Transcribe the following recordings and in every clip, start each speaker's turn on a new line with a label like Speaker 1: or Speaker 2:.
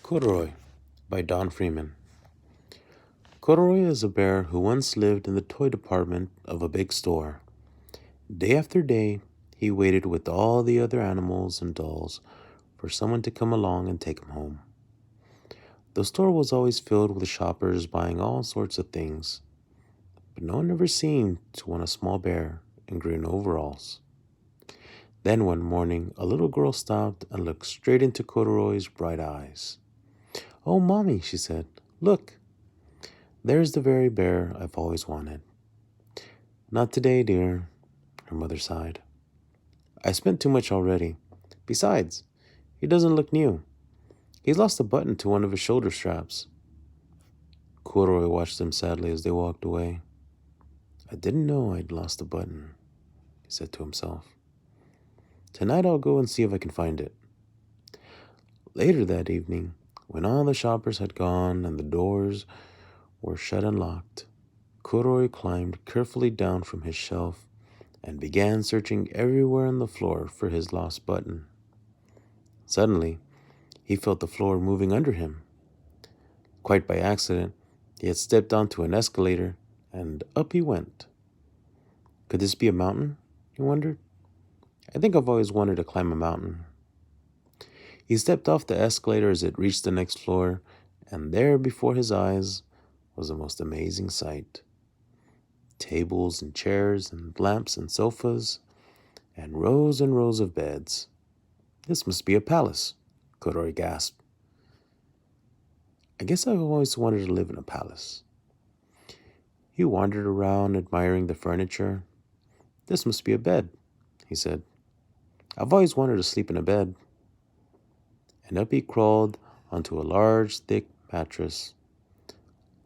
Speaker 1: Corduroy by Don Freeman. Corduroy is a bear who once lived in the toy department of a big store. Day after day, he waited with all the other animals and dolls for someone to come along and take him home. The store was always filled with shoppers buying all sorts of things, but no one ever seemed to want a small bear in green overalls. Then one morning, a little girl stopped and looked straight into Corduroy's bright eyes. "Oh, Mommy," she said, "look, there's the very bear I've always wanted." "Not today, dear," her mother sighed. "I spent too much already. Besides, he doesn't look new. He's lost a button to one of his shoulder straps." Corduroy watched them sadly as they walked away. "I didn't know I'd lost a button," he said to himself. "Tonight I'll go and see if I can find it." Later that evening, when all the shoppers had gone and the doors were shut and locked, Corduroy climbed carefully down from his shelf and began searching everywhere on the floor for his lost button. Suddenly, he felt the floor moving under him. Quite by accident, he had stepped onto an escalator, and up he went. Could this be a mountain? He wondered. I think I've always wanted to climb a mountain. He stepped off the escalator as it reached the next floor, and there before his eyes was the most amazing sight. Tables and chairs and lamps and sofas and rows of beds. "This must be a palace," Corduroy gasped. "I guess I've always wanted to live in a palace." He wandered around admiring the furniture. "This must be a bed," he said. "I've always wanted to sleep in a bed." And up he crawled onto a large, thick mattress.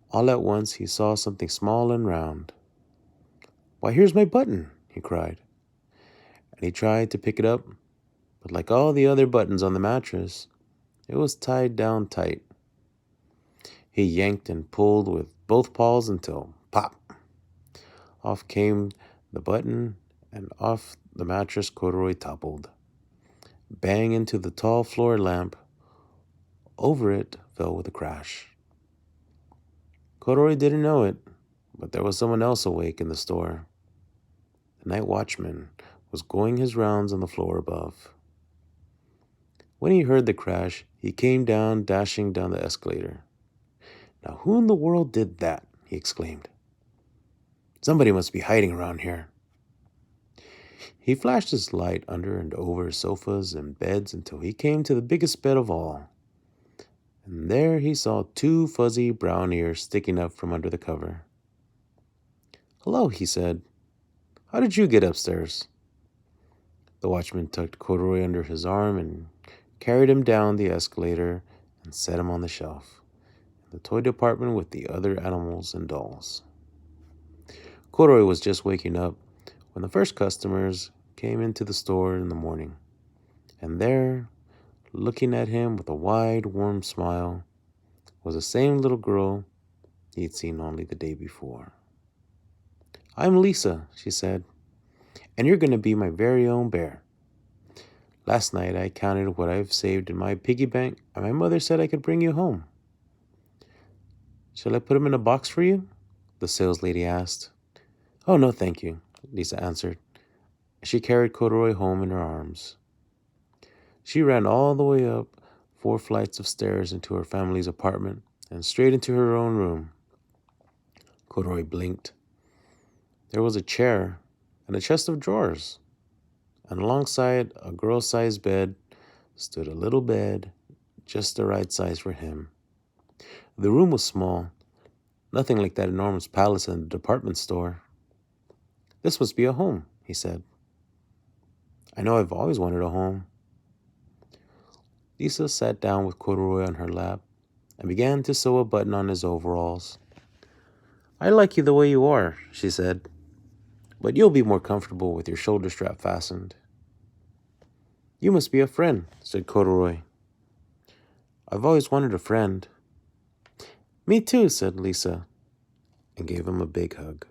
Speaker 1: All at once he saw something small and round. "Why, here's my button," he cried. And he tried to pick it up, but like all the other buttons on the mattress, it was tied down tight. He yanked and pulled with both paws until pop! Off came the button, and off the mattress Corduroy toppled. Bang into the tall floor lamp. Over it fell with a crash. Corduroy didn't know it, but there was someone else awake in the store. The night watchman was going his rounds on the floor above. When he heard the crash, he came down, dashing down the escalator. "Now who in the world did that?" he exclaimed. "Somebody must be hiding around here." He flashed his light under and over sofas and beds until he came to the biggest bed of all. And there he saw two fuzzy brown ears sticking up from under the cover. "Hello," he said. "How did you get upstairs?" The watchman tucked Corduroy under his arm and carried him down the escalator and set him on the shelf in the toy department with the other animals and dolls. Corduroy was just waking up when the first customers came into the store in the morning, and there, looking at him with a wide, warm smile, was the same little girl he'd seen only the day before. "I'm Lisa," she said, "and you're going to be my very own bear. Last night I counted what I've saved in my piggy bank, and my mother said I could bring you home." "Shall I put them in a box for you?" the sales lady asked. "Oh, no, thank you," Lisa answered. She carried Corduroy home in her arms. She ran all the way up 4 flights of stairs into her family's apartment and straight into her own room. Corduroy blinked. There was a chair and a chest of drawers, and alongside a girl-sized bed stood a little bed, just the right size for him. The room was small, nothing like that enormous palace in the department store. "This must be a home," he said. "I know I've always wanted a home." Lisa sat down with Corduroy on her lap and began to sew a button on his overalls. "I like you the way you are," she said, "but you'll be more comfortable with your shoulder strap fastened." "You must be a friend," said Corduroy. "I've always wanted a friend." "Me too," said Lisa, and gave him a big hug.